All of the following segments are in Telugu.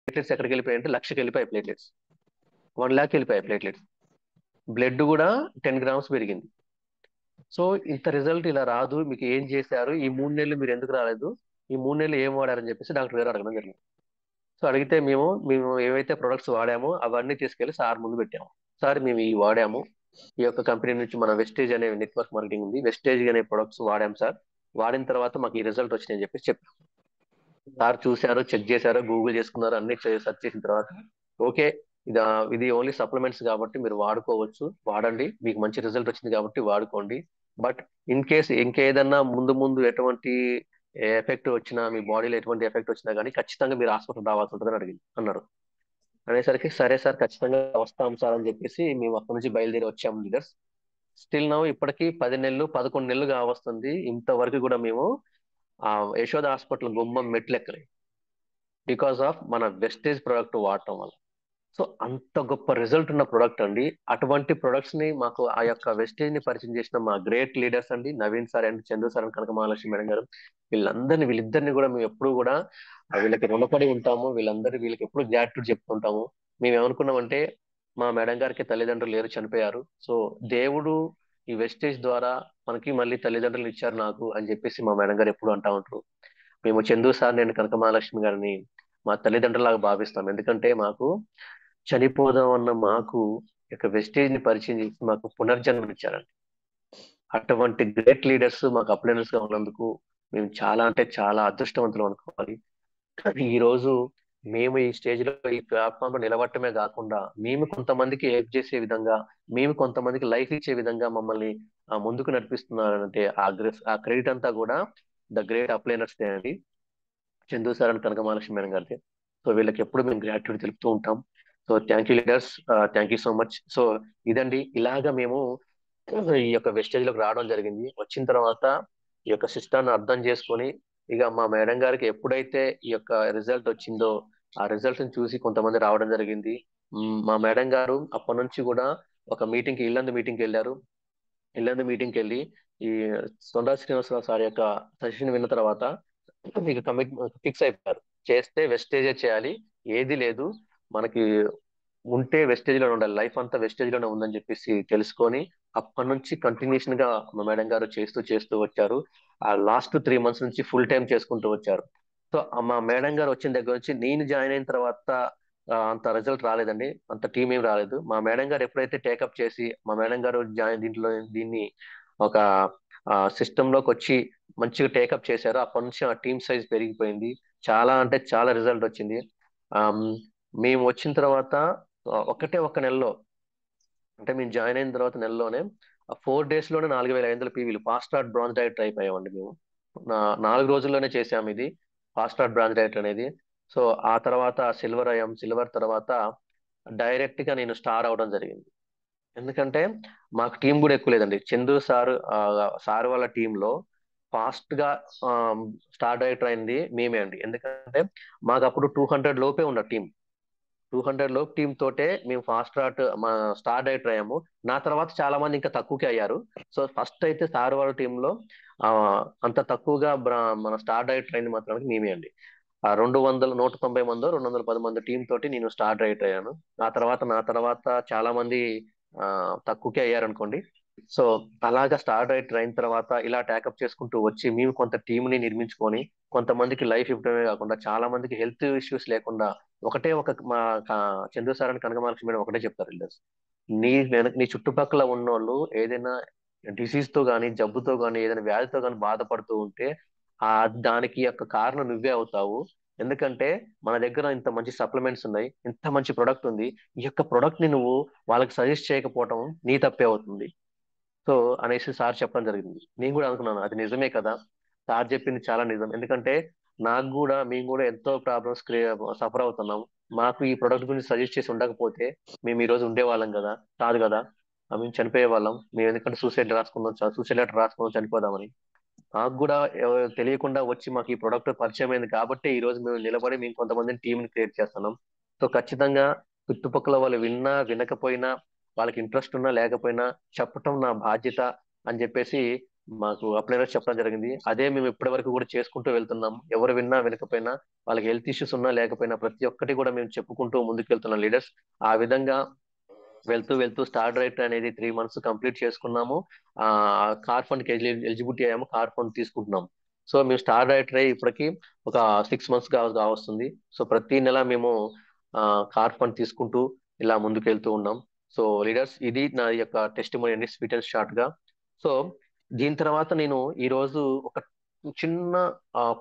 ప్లేట్లెట్స్ ఎక్కడికి వెళ్ళిపోయాయంటే 1,00,000కి వెళ్ళిపోయాయి ప్లేట్లెట్స్. 1,00,000 వెళ్ళిపోయాయి ప్లేట్లెట్స్. బ్లడ్ కూడా 10 గ్రామ్స్ పెరిగింది. సో ఇంత రిజల్ట్ ఇలా రాదు, మీకు ఏం చేశారు, ఈ 3 నెలలు మీరు ఎందుకు రాలేదు, ఈ 3 నెలలు ఏం వాడారని చెప్పేసి డాక్టర్ గారు అడగడం జరిగింది. సో అడిగితే మేము ఏవైతే ప్రొడక్ట్స్ వాడామో అవన్నీ తీసుకెళ్లి సార్ ముందు పెట్టాము. సార్ మేము ఈ వాడాము, ఈ యొక్క కంపెనీ నుంచి మన వెస్టేజ్ అనే నెట్వర్క్ మార్కెటింగ్ ఉంది, వెస్టేజ్ అనే ప్రొడక్ట్స్ వాడాం సార్, వాడిన తర్వాత మాకు ఈ రిజల్ట్ వచ్చినాయని చెప్పేసి చెప్పారు. సార్ చూశారు, చెక్ చేశారు, గూగుల్ చేసుకున్నారు, అన్ని సెర్చ్ చేసిన తర్వాత ఓకే, ఇది ఇది ఓన్లీ సప్లిమెంట్స్ కాబట్టి మీరు వాడుకోవచ్చు, వాడండి, మీకు మంచి రిజల్ట్ వచ్చింది కాబట్టి వాడుకోండి. బట్ ఇన్ కేస్ ఇంకేదన్నా ముందు ముందు ఎటువంటి ఎఫెక్ట్ వచ్చినా, మీ బాడీలో ఎటువంటి ఎఫెక్ట్ వచ్చినా కానీ ఖచ్చితంగా మీరు హాస్పిటల్ రావాల్సి ఉంటుందని అన్నారు. అనేసరికి సరే సార్ ఖచ్చితంగా వస్తాం సార్ అని చెప్పేసి మేము అక్కడి నుంచి బయలుదేరి వచ్చాము లీడర్స్. స్టిల్ నౌ ఇప్పటికి 10 నెలలు 11 నెలలు కావస్తుంది, ఇంతవరకు కూడా మేము ఆ యశోద హాస్పిటల్ గుమ్మం మెట్లు ఎక్కలేదు, బికాస్ ఆఫ్ మన వెస్టేజ్ ప్రోడక్ట్ వాడటం వల్ల. సో అంత గొప్ప రిజల్ట్ ఉన్న ప్రొడక్ట్ అండి. అటువంటి ప్రొడక్ట్స్ ని మాకు ఆ యొక్క వెస్టేజ్ ని పరిచయం చేసిన మా గ్రేట్ లీడర్స్ అండి, Naveen sir and Chandu sir and Kanaka Mahalakshmi madam గారు, వీళ్ళిద్దరిని కూడా మేము ఎప్పుడు కూడా వీళ్ళకి రుణపడి ఉంటాము. వీళ్ళకి ఎప్పుడు గ్రాట్యూడ్ చెప్పుకుంటాము. మేము ఏమనుకున్నామంటే మా మేడం గారికి తల్లిదండ్రులు లేరు, చనిపోయారు. సో దేవుడు ఈ వెస్టేజ్ ద్వారా మనకి మళ్ళీ తల్లిదండ్రులు ఇచ్చారు నాకు అని చెప్పేసి మా మేడం గారు ఎప్పుడు అంటా ఉంటారు. మేము చందు సార్ నేను కనక మహాలక్ష్మి గారిని మా తల్లిదండ్రులాగా భావిస్తాం. ఎందుకంటే మాకు చనిపోదాం అన్న మాకు యొక్క వెస్టేజ్ ని పరిచయం చేసి మాకు పునర్జన్మనిచ్చారండి. అటువంటి గ్రేట్ లీడర్స్ మాకు అప్లైనర్స్ గా ఉన్నందుకు మేము చాలా అంటే చాలా అదృష్టవంతులు అనుకోవాలి. ఈ రోజు మేము ఈ స్టేజ్ లో ఈ ప్లాట్ఫామ్ లో నిలబడటమే కాకుండా మేము కొంతమందికి హెల్ప్ చేసే విధంగా, మేము కొంతమందికి లైఫ్ ఇచ్చే విధంగా మమ్మల్ని ముందుకు నడిపిస్తున్నారంటే ఆ క్రెడిట్ అంతా కూడా ద గ్రేట్ అప్లైనర్స్ అండి, Chandu sir and Kanaka Mahalakshmi madam గారికి. సో వీళ్ళకి ఎప్పుడు మేము గ్రాట్యూడ్ తెలుపుతూ ఉంటాం. So thank you leaders, thank you so much. So ఇదండి, ఇలాగా మేము ఈ యొక్క వెస్టేజ్ లోకి రావడం జరిగింది. వచ్చిన తర్వాత ఈ యొక్క సిస్టాన్ని అర్థం చేసుకొని ఇక మా మేడం గారికి ఎప్పుడైతే ఈ యొక్క రిజల్ట్ వచ్చిందో ఆ రిజల్ట్ ని చూసి కొంతమంది రావడం జరిగింది. మా మేడం గారు అప్పటి నుంచి కూడా ఒక మీటింగ్ కి ఇల్లందు మీటింగ్కి వెళ్ళారు. ఇల్లందు మీటింగ్కి వెళ్ళి ఈ సొందా శ్రీనివాసరావు సార్ యొక్క సజెషన్ విన్న తర్వాత మీకు కమిట్మెంట్ ఫిక్స్ అయిపోయారు, చేస్తే వెస్టేజే చేయాలి, ఏది లేదు మనకి, ఉంటే వెస్టేజ్ లోనే ఉండాలి, లైఫ్ అంతా వెస్టేజ్ లోనే ఉందని చెప్పేసి తెలుసుకొని అప్పటి నుంచి కంటిన్యూషన్ గా మా మేడం గారు చేస్తూ చేస్తూ వచ్చారు. ఆ లాస్ట్ 3 మంత్స్ నుంచి ఫుల్ టైం చేసుకుంటూ వచ్చారు. సో మా మేడం గారు వచ్చిన దగ్గర నుంచి నేను జాయిన్ అయిన తర్వాత అంత రిజల్ట్ రాలేదండి, అంత టీం ఏం రాలేదు. మా మేడం గారు ఎప్పుడైతే టేకప్ చేసి మా మేడం గారు దీన్ని ఒక సిస్టమ్ లోకి వచ్చి మంచిగా టేకప్ చేశారో అప్పటి నుంచి ఆ టీమ్ సైజ్ పెరిగిపోయింది. చాలా అంటే చాలా రిజల్ట్ వచ్చింది. ఆమ్, మేము వచ్చిన తర్వాత ఒకటే ఒక్క నెలలో, అంటే మేము జాయిన్ అయిన తర్వాత నెలలోనే 4 days లోనే 4,500 పీవీలు ఫాస్ట్ స్టార్ట్ బ్రాంజ్ డైరెక్టర్ అయిపోయామండి మేము. 4 రోజుల్లోనే చేసాము ఇది ఫాస్ట్ స్టార్ట్ బ్రాంజ్ డైరెక్టర్ అనేది. సో ఆ తర్వాత సిల్వర్ అయ్యాం, సిల్వర్ తర్వాత డైరెక్ట్ గా నేను స్టార్ అవడం జరిగింది. ఎందుకంటే మాకు టీం కూడా ఎక్కువ లేదండి. చందు సార్ సార్ వాళ్ళ టీంలో ఫాస్ట్ గా స్టార్ డైరెక్టర్ అయింది మేమే అండి. ఎందుకంటే మాకు అప్పుడు 200 లోపే ఉన్న టీం, 200 లోపు టీం తోటే మేము ఫాస్ట్ ట్రాక్ మా స్టార్ డైరెక్టర్ అయ్యాము. నా తర్వాత చాలా మంది ఇంకా తక్కువకే అయ్యారు. సో ఫస్ట్ అయితే సార్ వాళ్ళ టీంలో ఆ, అంత తక్కువగా మన స్టార్ డైరెక్టర్ అయింది మాత్రమే మేమే అండి. 190 మందో 210 మంది టీం తోటి నేను స్టార్ డైరెక్టర్ అయ్యాను. నా తర్వాత చాలా మంది తక్కువకే అయ్యారు అనుకోండి. సో అలాగా స్టార్ డైరెక్టర్ అయిన తర్వాత ఇలా ట్యాకప్ చేసుకుంటూ వచ్చి మేము కొంత టీంని నిర్మించుకొని కొంతమందికి లైఫ్ ఇవ్వడమే కాకుండా చాలా మందికి హెల్త్ ఇష్యూస్ లేకుండా ఒకటే ఒక మా చంద్ర సార్ అని కనకమహాలక్ష్మి మేడం ఒకటే చెప్తారు లీడర్స్, నీ చుట్టుపక్కల ఉన్నోళ్ళు ఏదైనా డిసీజ్ తో గానీ జబ్బుతో గానీ ఏదైనా వ్యాధితో గానీ బాధపడుతూ ఉంటే ఆ దానికి యొక్క కారణం నువ్వే అవుతావు. ఎందుకంటే మన దగ్గర ఇంత మంచి సప్లిమెంట్స్ ఉన్నాయి, ఇంత మంచి ప్రొడక్ట్ ఉంది, ఈ యొక్క ప్రొడక్ట్ ని నువ్వు వాళ్ళకి సజెస్ట్ చేయకపోవడం నీ తప్పే అవుతుంది. సో అనేసి సార్ చెప్పడం జరిగింది. నేను కూడా అనుకున్నాను అది నిజమే కదా, సార్ చెప్పింది చాలా నిజం. ఎందుకంటే నాకు కూడా మేము కూడా ఎంతో ప్రాబ్లమ్స్ సఫర్ అవుతున్నాం. మాకు ఈ ప్రొడక్ట్ గురించి సజెస్ట్ చేసి ఉండకపోతే మేము ఈ రోజు ఉండేవాళ్ళం కదా, కాదు కదా, మేము చనిపోయే వాళ్ళం. మేము ఎందుకంటే సూసైడ్ లెటర్ రాసుకుందాం చనిపోదామని. నాకు కూడా తెలియకుండా వచ్చి మాకు ఈ ప్రొడక్ట్ పరిచయం అయింది కాబట్టి ఈ రోజు మేము నిలబడి మేము కొంతమందిని టీంని క్రియేట్ చేస్తున్నాం. సో ఖచ్చితంగా చుట్టుపక్కల వాళ్ళు విన్నా వినకపోయినా వాళ్ళకి ఇంట్రెస్ట్ ఉన్నా లేకపోయినా చెప్పటం నా బాధ్యత అని చెప్పేసి మాకు అప్పుడైనా చెప్పడం జరిగింది. అదే మేము ఇప్పటి వరకు కూడా చేసుకుంటూ వెళ్తున్నాం. ఎవరు విన్నా వినకపోయినా, వాళ్ళకి హెల్త్ ఇష్యూస్ ఉన్నా లేకపోయినా ప్రతి ఒక్కటి కూడా మేము చెప్పుకుంటూ ముందుకు వెళ్తున్నాం లీడర్స్. ఆ విధంగా వెళ్తూ వెళ్తూ స్టార్ రైట్ అనేది 3 months కంప్లీట్ చేసుకున్నాము. ఆ కార్ ఫండ్ కి ఎలిజిబిలిటీ అయ్యాము. కార్ ఫండ్ తీసుకుంటున్నాం. సో మేము స్టార్ రైటర్ అయ్యి ఇప్పటికి ఒక 6 months కావస్తుంది. సో ప్రతి నెల మేము కార్ ఫండ్ తీసుకుంటూ ఇలా ముందుకు వెళ్తూ ఉన్నాం. సో లీడర్స్, ఇది నా యొక్క టెస్టిమోనీ అండి, స్వీట్ అండ్ షార్ట్ గా. సో దీని తర్వాత నేను ఈ రోజు ఒక చిన్న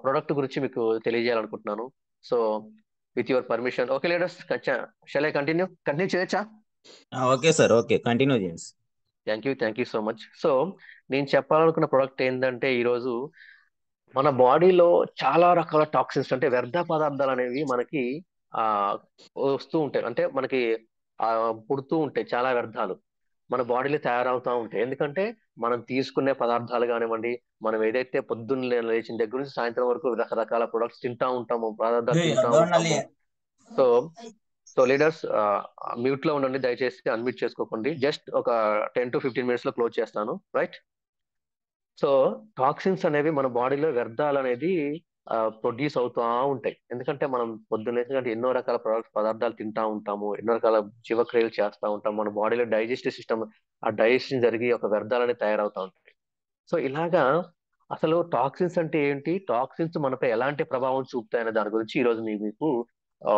ప్రొడక్ట్ గురించి మీకు తెలియజేయాలనుకుంటున్నాను. So with your permission, okay leaders, shall I continue చేయొచ్చా? ఓకే సార్, ఓకే, కంటిన్యూ చేయండి. Thank you so much. So నేను చెప్పాలనుకున్న ప్రోడక్ట్ ఏంటంటే, ఈరోజు మన బాడీలో చాలా రకాల టాక్సిన్స్ అంటే వ్యర్థ పదార్థాలు అనేవి మనకి ఆ వస్తూ ఉంటాయి. అంటే మనకి ఆ పుడుతూ ఉంటాయి చాలా వ్యర్థాలు మన బాడీలో తయారవుతూ ఉంటాయి. ఎందుకంటే మనం తీసుకునే పదార్థాలు కానివ్వండి, మనం ఏదైతే పొద్దున్న లేచిన దగ్గర నుంచి సాయంత్రం వరకు రకరకాల ప్రొడక్ట్స్ తింటా ఉంటాము, పదార్థాలు తింటా ఉంటాము. సో సో లీడర్స్, మ్యూట్ లో ఉండండి, దయచేసి అన్మ్యూట్ చేసుకోకండి. జస్ట్ ఒక 10 to 15 minutes లో క్లోజ్ చేస్తాను, రైట్? సో టాక్సిన్స్ అనేవి మన బాడీలో వ్యర్థాలు అనేది ప్రొడ్యూస్ అవుతూ ఉంటాయి. ఎందుకంటే మనం పొద్దున్నే ఎందుకంటే ఎన్నో రకాల పదార్థాలు తింటా ఉంటాము, ఎన్నో రకాల జీవక్రియలు చేస్తూ ఉంటాము. మన బాడీలో డైజెస్టివ్ సిస్టమ్, ఆ డైజెషన్ జరిగి ఒక వ్యర్థాలు అనేది తయారవుతూ ఉంటాయి. సో ఇలాగా అసలు టాక్సిన్స్ అంటే ఏంటి, టాక్సిన్స్ మనపై ఎలాంటి ప్రభావం చూపుతాయనే దాని గురించి ఈ రోజు మీకు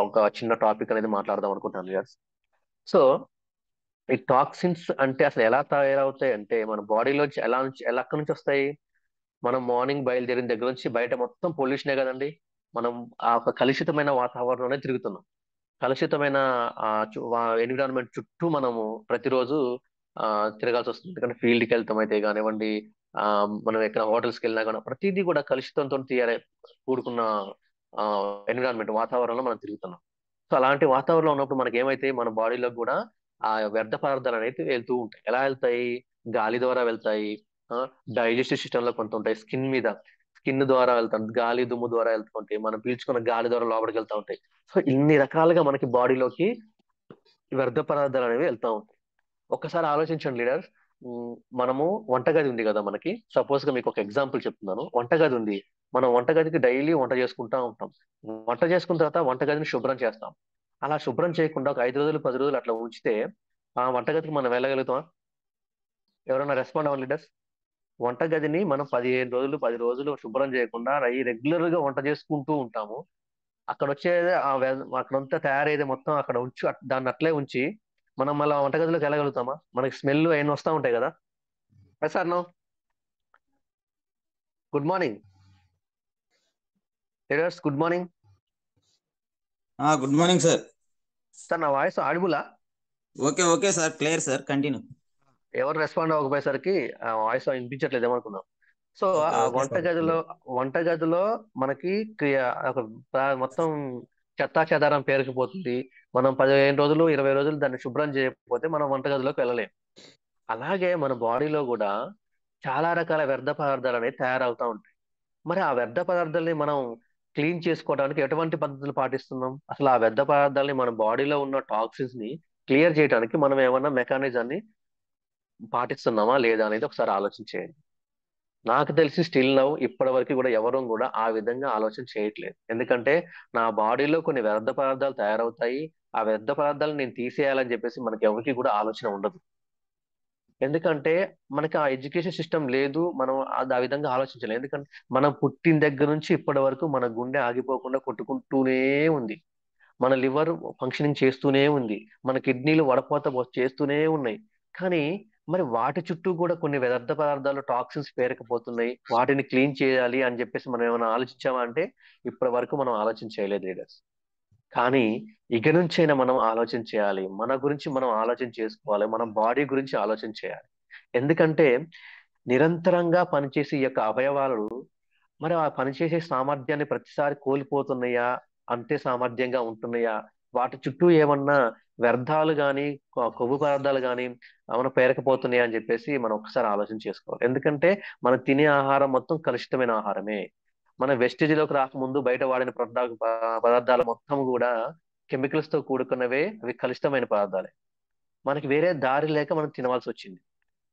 ఒక చిన్న టాపిక్ అనేది మాట్లాడదాం అనుకుంటున్నాను గారు. సో ఈ టాక్సిన్స్ అంటే అసలు ఎలా తయారవుతాయి అంటే, మన బాడీలోంచి ఎలా ఎక్కడి నుంచి వస్తాయి? మనం మార్నింగ్ బయలుదేరిన దగ్గర నుంచి బయట మొత్తం పొల్యూషనే కదండి. మనం ఆ ఒక కలుషితమైన వాతావరణంలోనే తిరుగుతున్నాం. కలుషితమైన ఎన్విరాన్మెంట్ చుట్టూ మనము ప్రతిరోజు ఆ తిరగాల్సి వస్తుంది. ఎందుకంటే ఫీల్డ్కి వెళ్తాం అయితే కానివ్వండి, ఆ మనం ఎక్కడ హోటల్స్కి వెళ్ళినా కానీ ప్రతిదీ కూడా కలుషితంతో కూడుకున్న ఎన్విరాన్మెంట్ వాతావరణంలో మనం తిరుగుతున్నాం. సో అలాంటి వాతావరణంలో ఉన్నప్పుడు మనకి ఏమైతే మన బాడీలో కూడా ఆ వ్యర్థ పదార్థాలు అనేది వెళ్తూ ఉంటాయి. ఎలా వెళ్తాయి? గాలి ద్వారా వెళ్తాయి, డైజెస్టివ్ సిస్టమ్ లో కొంత ఉంటాయి, స్కిన్ ద్వారా వెళ్తాం, గాలి దుమ్ము ద్వారా వెళ్తూ ఉంటాయి, మనం పీల్చుకున్న గాలి ద్వారా లోపలికి వెళ్తూ ఉంటాయి. సో ఇన్ని రకాలుగా మనకి బాడీలోకి వ్యర్థ పదార్థాలు అనేవి వెళ్తూ ఉంటాయి. ఒక్కసారి ఆలోచించండి లీడర్స్. మనము వంటగది ఉంది కదా మనకి, సపోజ్ గా మీకు ఒక ఎగ్జాంపుల్ చెప్తున్నాను. వంటగది ఉంది, మనం వంటగదికి డైలీ వంట చేసుకుంటా ఉంటాం. వంట చేసుకున్న తర్వాత వంటగదిని శుభ్రం చేస్తాం. అలా శుభ్రం చేయకుండా ఒక 5 రోజులు 10 రోజులు అట్లా ఉంచితే ఆ వంటగదికి మనం వెళ్ళగలుగుతామా? ఎవరైనా రెస్పాండ్ అవ్వండి లీడర్స్. వంటగదిని మనం 15 రోజులు 10 రోజులు శుభ్రం చేయకుండా రెగ్యులర్ గా వంట చేసుకుంటూ ఉంటాము. అక్కడ వచ్చేది అక్కడంతా తయారయ్యేది మొత్తం అక్కడ ఉంచి దాన్ని అట్లే ఉంచి మనం మళ్ళీ వంటగదిలోకి వెళ్ళగలుగుతామా? మనకి స్మెల్ అయిన వస్తూ ఉంటాయి కదా. Sir no, good morning leaders, good morning good morning sir. Sir. నా వాయిస్ ఆడిబులా? Okay okay sir, clear sir, continue. ఎవరు రెస్పాండ్ అవ్వకపోయేసరికి ఆ వాయిస్ వినిపించట్లేదు ఏమనుకున్నాం. సో ఓకే ఆ ఓకే సార్. వంటగదిలో మనకి ఒక మొత్తం చెత్తా చెదారం పేరుకుపోతుంది. మనం 15 రోజులు 20 రోజులు దాన్ని శుభ్రం చేయకపోతే మనం వంటగదిలోకి వెళ్ళలేం. అలాగే మన బాడీలో కూడా చాలా రకాల వ్యర్థ పదార్థాలు అనేవి తయారవుతా ఉంటాయి. మరి ఆ వ్యర్థ పదార్థాలని మనం క్లీన్ చేసుకోవడానికి ఎటువంటి పద్ధతులు పాటిస్తున్నాం? అసలు ఆ వ్యర్థ పదార్థాలని మన బాడీలో ఉన్న టాక్సిన్స్ ని క్లియర్ చేయడానికి మనం ఏమన్నా మెకానిజాన్ని పాటిస్తున్నామా లేదా అనేది ఒకసారి ఆలోచించేయండి. నాకు తెలిసి స్టిల్ నౌ ఇప్పటి వరకు కూడా ఎవరూ కూడా ఆ విధంగా ఆలోచన చేయట్లేదు. ఎందుకంటే నా బాడీలో కొన్ని వ్యర్థ పదార్థాలు తయారవుతాయి, ఆ వ్యర్థ పదార్థాలను నేను తీసేయాలని చెప్పేసి మనకి ఎవరికి కూడా ఆలోచన ఉండదు. ఎందుకంటే మనకి ఆ ఎడ్యుకేషన్ సిస్టమ్ లేదు, మనం ఆ విధంగా ఆలోచించలేదు. ఎందుకంటే మనం పుట్టిన దగ్గర నుంచి ఇప్పటి వరకు మన గుండె ఆగిపోకుండా కొట్టుకుంటూనే ఉంది, మన లివర్ ఫంక్షనింగ్ చేస్తూనే ఉంది, మన కిడ్నీలు చేస్తూనే ఉన్నాయి. కానీ మరి వాటి చుట్టూ కూడా కొన్ని వ్యర్థ పదార్థాలు టాక్సిన్స్ పేరకపోతున్నాయి, వాటిని క్లీన్ చేయాలి అని చెప్పేసి మనం ఏమైనా ఆలోచించామా అంటే ఇప్పటి వరకు మనం ఆలోచన చేయలేదు లీడర్స్. కానీ ఇక నుంచైనా మనం ఆలోచన చేయాలి, మన గురించి మనం ఆలోచన చేసుకోవాలి, మన బాడీ గురించి ఆలోచన చేయాలి. ఎందుకంటే నిరంతరంగా పనిచేసే ఈ యొక్క అవయవాలు మరి ఆ పనిచేసే సామర్థ్యాన్ని ప్రతిసారి కోల్పోతున్నాయా, అంతే సామర్థ్యంగా ఉంటున్నాయా, వాటి చుట్టూ ఏమన్నా వ్యర్థాలు కానీ కొవ్వు పదార్థాలు కానీ ఏమైనా పేరకపోతున్నాయా అని చెప్పేసి మనం ఒకసారి ఆలోచన చేసుకోవాలి. ఎందుకంటే మనం తినే ఆహారం మొత్తం కలుషితమైన ఆహారమే. మన వెస్టేజ్లోకి రాకముందు బయట వాడిన పదార్థాలు మొత్తం కూడా కెమికల్స్ తో కూడుకున్నవే, అవి కలుషితమైన పదార్థాలే. మనకి వేరే దారి లేక మనం తినవలసి వచ్చింది.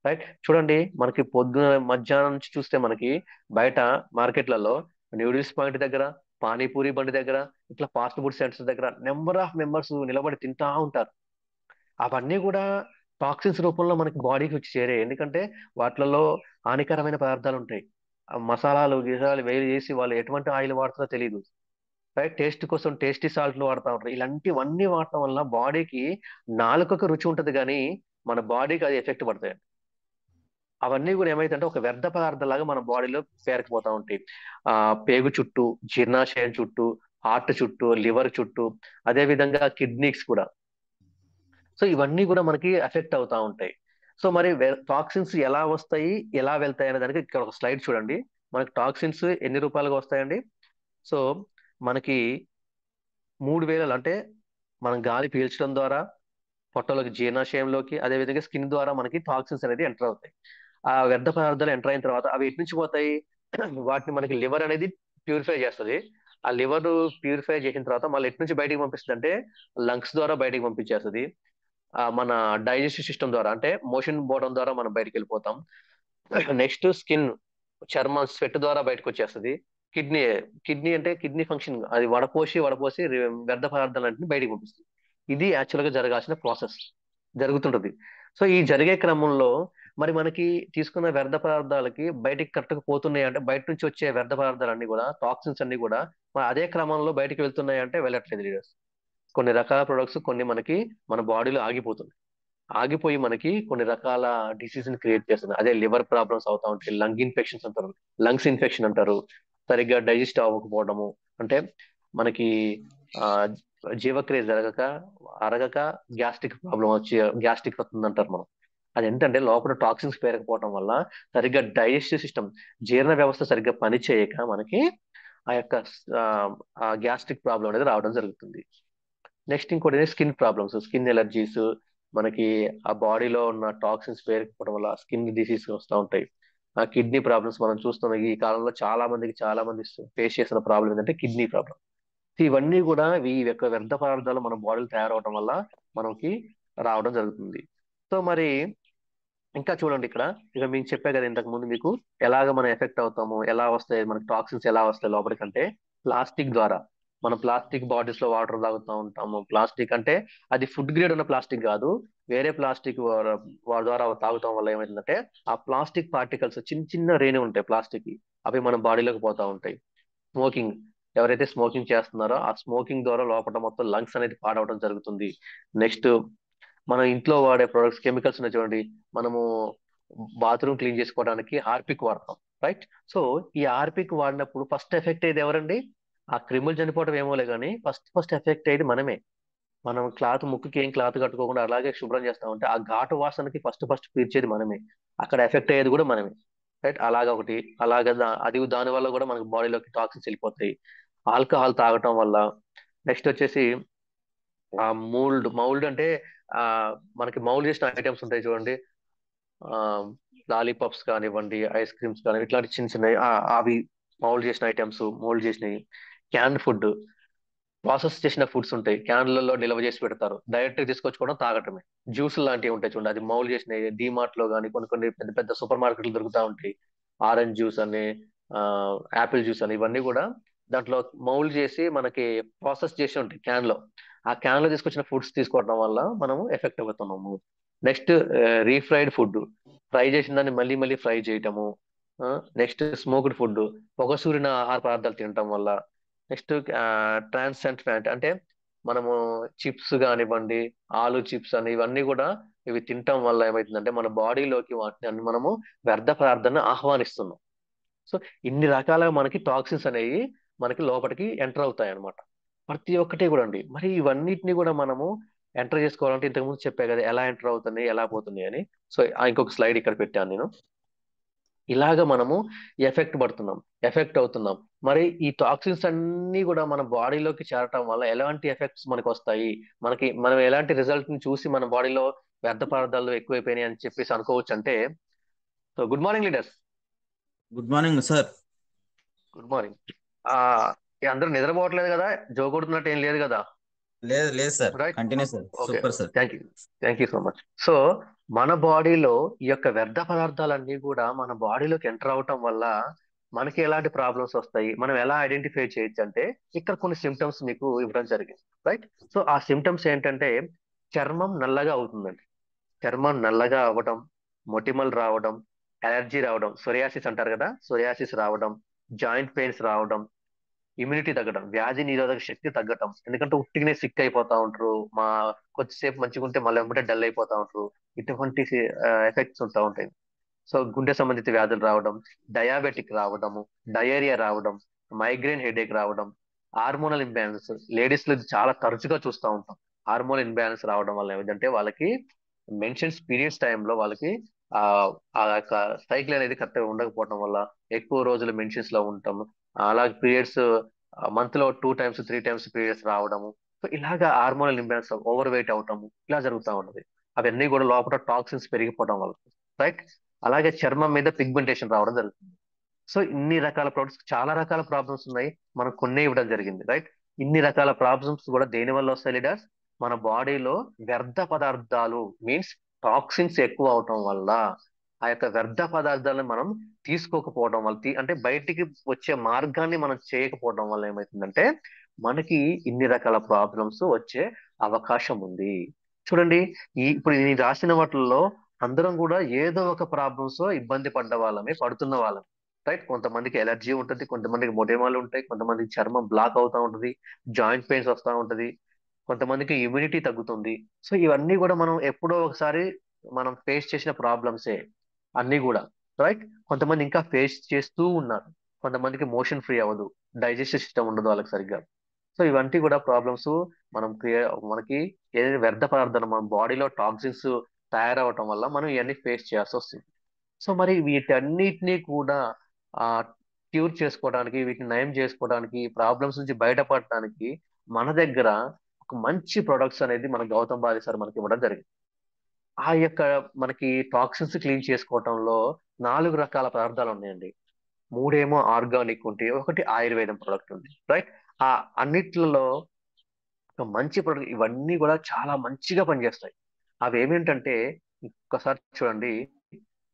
రైట్. చూడండి, మనకి పొద్దున మధ్యాహ్నం నుంచి చూస్తే మనకి బయట మార్కెట్లలో న్యూడిల్స్ పాయింట్ దగ్గర, పానీపూరి బండి దగ్గర, ఇట్లా ఫాస్ట్ ఫుడ్ సెంటర్స్ దగ్గర నెంబర్ ఆఫ్ మెంబర్స్ నిలబడి తింటా ఉంటారు. అవన్నీ కూడా టాక్సిన్స్ రూపంలో మనకి బాడీకి వచ్చి చేరే. ఎందుకంటే వాటిలలో హానికరమైన పదార్థాలు ఉంటాయి. ఆ మసాలాలు గిసాలు వేలు చేసి వాళ్ళు ఎటువంటి ఆయిల్ వాడుతారో తెలియదు. రైట్. టేస్ట్ కోసం టేస్టీ సాల్ట్లు వాడుతూ ఉంటారు. ఇలాంటివన్నీ వాడటం వల్ల బాడీకి నాలుకకు రుచి ఉంటది కానీ మన బాడీకి అది ఎఫెక్ట్ పడతాయి. అవన్నీ కూడా ఏమైతుంటే ఒక వ్యర్థ పదార్థాలాగా మన బాడీలో పేరుకుపోతా ఉంటాయి. ఆ పేగు చుట్టూ, జీర్ణాశయం చుట్టూ, హార్ట్ చుట్టూ, లివర్ చుట్టూ, అదే విధంగా కిడ్నీస్ కూడా. సో ఇవన్నీ కూడా మనకి ఎఫెక్ట్ అవుతా ఉంటాయి. సో మరి టాక్సిన్స్ ఎలా వస్తాయి, ఎలా వెళ్తాయి అనే దానికి ఇక్కడ ఒక స్లైడ్ చూడండి. మనకి టాక్సిన్స్ ఎన్ని రూపాయలుగా వస్తాయండి? సో మనకి 3 వేలు అంటే మనం గాలి పీల్చడం ద్వారా పొట్టలోకి, జీర్ణాశయంలోకి, అదే విధంగా స్కిన్ ద్వారా మనకి టాక్సిన్స్ అనేది ఎంటర్ అవుతాయి. ఆ వ్యర్థ పదార్థాలు ఎంటర్ అయిన తర్వాత అవి ఎటు నుంచి పోతాయి? వాటిని మనకి లివర్ అనేది ప్యూరిఫై చేస్తుంది. ఆ లివర్ ప్యూరిఫై చేసిన తర్వాత మళ్ళీ ఎటు నుంచి బయటికి పంపిస్తుంది అంటే లంగ్స్ ద్వారా బయటికి పంపించేస్తుంది. మన డైజెస్టివ్ సిస్టమ్ ద్వారా అంటే మోషన్ పోవడం ద్వారా మనం బయటికి వెళ్ళిపోతాం. నెక్స్ట్ స్కిన్, చర్మం స్వెట్ ద్వారా బయటకు వచ్చేస్తుంది. కిడ్నీ, కిడ్నీ అంటే కిడ్నీ ఫంక్షన్ అది వడపోసి వడపోసి వ్యర్థ పదార్థాలన్నింటినీ బయటికి పంపిస్తుంది. ఇది యాక్చువల్ గా జరగాల్సిన ప్రాసెస్ జరుగుతుంటది. సో ఈ జరిగే క్రమంలో మరి మనకి తీసుకున్న వ్యర్థ పదార్థాలకి బయటికి కరెక్ట్గా పోతున్నాయి అంటే బయట నుంచి వచ్చే వ్యర్థ పదార్థాలన్నీ కూడా టాక్సిన్స్ అన్ని కూడా మరి అదే క్రమంలో బయటికి వెళ్తున్నాయి అంటే వెళ్ళట్లేదు లీడర్స్. కొన్ని రకాల ప్రొడక్ట్స్ కొన్ని మనకి మన బాడీలో ఆగిపోతుంది. ఆగిపోయి మనకి కొన్ని రకాల డిసీజ్ ని క్రియేట్ చేస్తుంది. అదే లివర్ ప్రాబ్లమ్స్ అవుతా ఉంటాయి, లంగ్ ఇన్ఫెక్షన్స్ అంటారు, లంగ్స్ ఇన్ఫెక్షన్ అంటారు, సరిగ్గా డైజెస్ట్ అవ్వకపోవడము, అంటే మనకి ఆ జీవక్రియ జరగక అరగక గ్యాస్ట్రిక్ ప్రాబ్లం వచ్చి గ్యాస్ట్రిక్ వస్తుంది అంటారు మనం. అది ఏంటంటే లోపల టాక్సిన్స్ పేరకపోవడం వల్ల సరిగ్గా డైజెస్టివ్ సిస్టమ్, జీర్ణ వ్యవస్థ సరిగ్గా పని చేయక మనకి ఆ యొక్క గ్యాస్ట్రిక్ ప్రాబ్లం అనేది రావడం జరుగుతుంది. నెక్స్ట్ ఇంకోటి స్కిన్ ప్రాబ్లమ్స్, స్కిన్ ఎలర్జీస్, మనకి ఆ బాడీలో ఉన్న టాక్సిన్స్ పేరుకోవడం వల్ల స్కిన్ డిసీజ్ వస్తూ ఉంటాయి. ఆ కిడ్నీ ప్రాబ్లమ్స్ మనం చూస్తున్నాం ఈ కాలంలో చాలా మంది ఫేస్ చేసిన ప్రాబ్లం ఏంటంటే కిడ్నీ ప్రాబ్లం. ఇవన్నీ కూడా ఈ యొక్క వ్యర్థ పదార్థాలు మన బాడీలో తయారవడం వల్ల మనకి రావడం జరుగుతుంది. సో మరి ఇంకా చూడండి ఇక్కడ, ఇక మీకు చెప్పే కదా ఇంతకు ముందు మీకు ఎలాగ మనం ఎఫెక్ట్ అవుతాము, ఎలా వస్తాయి మనకి టాక్సిన్స్, ఎలా వస్తాయి లోపలికంటే ప్లాస్టిక్ ద్వారా. మనం ప్లాస్టిక్ బాటిల్స్ లో వాటర్ తాగుతూ ఉంటాము. ప్లాస్టిక్ అంటే అది ఫుడ్ గ్రేడ్ ఉన్న ప్లాస్టిక్ కాదు, వేరే ప్లాస్టిక్ వాటి ద్వారా తాగుతాం వల్ల ఏమైందంటే ఆ ప్లాస్టిక్ పార్టికల్స్ చిన్న చిన్న రేణు ఉంటాయి ప్లాస్టిక్, అవి మన బాడీలోకి పోతా ఉంటాయి. స్మోకింగ్, ఎవరైతే స్మోకింగ్ చేస్తున్నారో ఆ స్మోకింగ్ ద్వారా లోపల మొత్తం లంగ్స్ అనేది పాడవడం జరుగుతుంది. నెక్స్ట్ మనం ఇంట్లో వాడే ప్రొడక్ట్స్, కెమికల్స్ ఉన్నాయి చూడండి. మనము బాత్రూమ్ క్లీన్ చేసుకోవడానికి హార్పిక్ వాడతాం, రైట్. సో ఈ హార్పిక్ వాడినప్పుడు ఫస్ట్ ఎఫెక్ట్ అయ్యేది ఎవరండి? ఆ క్రిములు చనిపోవడం ఏమోలే కానీ ఫస్ట్ ఎఫెక్ట్ అయ్యేది మనమే. మనం క్లాత్, ముక్కుకి ఏం క్లాత్ కట్టుకోకుండా అలాగే శుభ్రం చేస్తా ఉంటే ఆ ఘాటు వాసనకి ఫస్ట్ పీల్చేది మనమే, అక్కడ ఎఫెక్ట్ అయ్యేది కూడా మనమే, రైట్. అలాగ ఒకటి, అలాగే అది దాని వల్ల కూడా మనకి బాడీలోకి టాక్సిన్స్ వెళ్ళిపోతాయి. ఆల్కహాల్ తాగటం వల్ల. నెక్స్ట్ వచ్చేసి ఆ మౌల్డ్ అంటే ఆ మనకి మౌల్డ్ చేసిన ఐటమ్స్ ఉంటాయి చూడండి. ఆ లాలీపాప్స్ కానివ్వండి, ఐస్ క్రీమ్స్ కానివ్వండి, ఇట్లాంటి చిన్న చిన్నవి అవి మౌల్డ్ చేసిన ఐటమ్స్, మౌల్డ్ చేసినవి. క్యాన్ ఫుడ్, ప్రాసెస్ చేసిన ఫుడ్స్ ఉంటాయి, క్యాన్లలో నిల్వ చేసి పెడతారు, డైరెక్ట్ తీసుకొచ్చుకోవడం తాగటమే. జ్యూస్ లాంటివి ఉంటాయి చూడండి, అది మౌల్డ్ చేసినవి. డిమార్ట్ లో కానీ కొన్ని పెద్ద పెద్ద సూపర్ మార్కెట్లు దొరుకుతూ ఉంటాయి. ఆరెంజ్ జ్యూస్ అని, యాపిల్ జ్యూస్ అని, ఇవన్నీ కూడా దాంట్లో మౌల్డ్ చేసి మనకి ప్రాసెస్ చేసి ఉంటాయి క్యాన్ లో. ఆ క్యాన్ లో తీసుకొచ్చిన ఫుడ్స్ తీసుకోవడం వల్ల మనము ఎఫెక్ట్ అవుతున్నాము. నెక్స్ట్ రీఫ్రైడ్ ఫుడ్, ఫ్రై చేసిన దాన్ని మళ్ళీ మళ్ళీ ఫ్రై చేయటము. నెక్స్ట్ స్మోక్డ్ ఫుడ్, పొగసూరిన ఆహార పదార్థాలు తినటం వల్ల. నెక్స్ట్ ట్రాన్సెంట్ ఫ్యాట్ అంటే మనము చిప్స్ కానివ్వండి, ఆలు చిప్స్ అని, ఇవన్నీ కూడా ఇవి తినటం వల్ల ఏమవుతుందంటే మన బాడీలోకి వాటిని అన్ని మనము వ్యర్థ పదార్థాన్ని ఆహ్వానిస్తున్నాం. సో ఇన్ని రకాలుగా మనకి టాక్సిన్స్ అనేవి మనకి లోపలికి ఎంటర్ అవుతాయి అన్నమాట. ప్రతి ఒక్కటి కూడా అండి. మరి ఇవన్నిటిని కూడా మనము ఎంటర్ చేసుకోవాలంటే ఇంతకుముందు చెప్పా కదా ఎలా ఎంటర్ అవుతున్నాయి, ఎలా పోతున్నాయి అని. సో ఇంకొక స్లైడ్ ఇక్కడ పెట్టాను నేను. ఇలాగ మనము ఎఫెక్ట్ పడుతున్నాం, ఎఫెక్ట్ అవుతున్నాం. మరి ఈ టాక్సిన్స్ అన్ని కూడా మన బాడీలోకి చేరటం వల్ల ఎలాంటి ఎఫెక్ట్స్ మనకు వస్తాయి, మనం ఎలాంటి రిజల్ట్ ని చూసి మన బాడీలో వ్యర్థ పదార్థాలు ఎక్కువైపోయినాయి అని చెప్పేసి అనుకోవచ్చు అంటే. So good morning leaders. Good morning sir. Good morning. ఆ అందరూ నిద్రపోవట్లేదు కదా, జోకొడుతున్నట్టు ఏం లేదు కదా? లేదు లేదు sir, right. Continue sir, okay. Super sir. Thank you, thank you so much. So మన బాడీలో ఈ యొక్క వ్యర్థ పదార్థాలన్నీ కూడా మన బాడీలోకి ఎంటర్ అవటం వల్ల మనకి ఎలాంటి ప్రాబ్లమ్స్ వస్తాయి, మనం ఎలా ఐడెంటిఫై చేయొచ్చు అంటే ఇక్కడ కొన్ని సిమ్టమ్స్ మీకు ఇవ్వడం జరిగింది, రైట్? సో ఆ సిమ్టమ్స్ ఏంటంటే చర్మం నల్లగా అవుతుందండి. చర్మం నల్లగా అవ్వడం, మొటిమలు రావడం, అలర్జీ రావడం, సొరియాసిస్ అంటారు కదా, సొరియాసిస్ రావడం, జాయింట్ పెయిన్స్ రావడం, ఇమ్యూనిటీ తగ్గడం, వ్యాధి నిరోధక శక్తి తగ్గటం. ఎందుకంటే ఉట్టిగానే సిక్ అయిపోతా ఉంటారు, మా కొద్దిసేపు మంచిగా ఉంటే మళ్ళీ వెంబడే డల్ అయిపోతా ఉంటారు. ఇటువంటి ఎఫెక్ట్స్ ఉంటా ఉంటాయి. సో గుండె సంబంధిత వ్యాధులు రావడం, డయాబెటిక్ రావడము, డయేరియా రావడం, మైగ్రేన్ హెడేక్ రావడం, హార్మోనల్ ఇంబ్యాలెన్స్. లేడీస్ లో ఇది చాలా తరచుగా చూస్తూ ఉంటాం. హార్మోన్ ఇంబ్యాలెన్స్ రావడం వల్ల ఏమిటంటే వాళ్ళకి మెన్షన్స్ పీరియడ్స్ టైంలో వాళ్ళకి ఆ ఆ యొక్క సైకిల్ అనేది కరెక్ట్ ఉండకపోవడం వల్ల ఎక్కువ రోజులు మెన్షన్స్ లో ఉంటాం. అలాగే పీరియడ్స్ మంత్ లో 2 టైమ్స్ 3 టైమ్స్ పీరియడ్స్ రావడము. సో ఇలాగా హార్మోనల్ ఇంబ్యాలెన్స్, ఓవర్ వెయిట్ అవటము ఇలా జరుగుతూ ఉంటది. అవన్నీ కూడా లోపల టాక్సిన్స్ పెరిగిపోవడం వల్ల, రైట్? అలాగే చర్మం మీద పిగ్మెంటేషన్ రావడం జరుగుతుంది. సో ఇన్ని రకాల ప్రొడక్ట్స్, చాలా రకాల ప్రాబ్లమ్స్ ఉన్నాయి, మనం కొన్ని ఇవ్వడం జరిగింది, రైట్? ఇన్ని రకాల ప్రాబ్లమ్స్ కూడా దేని వల్ల వస్తాయి లీడర్స్? మన బాడీలో వ్యర్థ పదార్థాలు మీన్స్ టాక్సిన్స్ ఎక్కువ అవటం వల్ల, ఆ యొక్క వ్యర్థ పదార్థాలను మనం తీసుకోకపోవడం వల్ల, అంటే బయటికి వచ్చే మార్గాన్ని మనం చేయకపోవడం వల్ల ఏమవుతుందంటే మనకి ఇన్ని రకాల ప్రాబ్లమ్స్ వచ్చే అవకాశం ఉంది. చూడండి, ఇప్పుడు ఈ రాసిన వాటిల్లో అందరం కూడా ఏదో ఒక ప్రాబ్లమ్స్ ఇబ్బంది పడ్డ వాళ్ళమే, పడుతున్న వాళ్ళం, రైట్? కొంతమందికి ఎలర్జీ ఉంటుంది, కొంతమందికి మొటిమలు ఉంటాయి, కొంతమందికి చర్మం బ్లాక్ అవుతా ఉంటుంది, జాయింట్ పెయిన్స్ వస్తూ ఉంటుంది, కొంతమందికి ఇమ్యూనిటీ తగ్గుతుంది. సో ఇవన్నీ కూడా మనం ఎప్పుడో ఒకసారి మనం ఫేస్ చేసిన ప్రాబ్లమ్సే అన్నీ కూడా, రైట్? కొంతమంది ఇంకా ఫేస్ చేస్తూ ఉన్నారు. కొంతమందికి మోషన్ ఫ్రీ అవ్వదు, డైజెస్టివ్ సిస్టమ్ ఉండదు వాళ్ళకి సరిగ్గా. సో ఇవన్నీ కూడా ప్రాబ్లమ్స్. మనకి ఏదైతే వ్యర్థ పదార్థాలు మన బాడీలో టాక్సిన్స్ తయారవటం వల్ల మనం ఇవన్నీ ఫేస్ చేయాల్సి వస్తుంది. సో మరి వీటన్నిటినీ కూడా ఆ క్యూర్ చేసుకోవడానికి, వీటిని నయం చేసుకోవడానికి, ప్రాబ్లమ్స్ నుంచి బయటపడటానికి మన దగ్గర ఒక మంచి ప్రొడక్ట్స్ అనేది మన గౌతమ్ బాలి సార్ మనకి ఇవ్వడం జరిగింది. ఆ యొక్క మనకి టాక్సిన్స్ క్లీన్ చేసుకోవటంలో 4 రకాల పదార్థాలు ఉన్నాయండి. మూడేమో ఆర్గానిక్ ఉంటాయి, ఒకటి ఆయుర్వేదం ప్రొడక్ట్ ఉంది, రైట్? ఆ అన్నిట్లలో ఒక మంచి ప్రొడక్ట్, ఇవన్నీ కూడా చాలా మంచిగా పనిచేస్తాయి. అవి ఏమేంటంటే ఒక్కసారి చూడండి,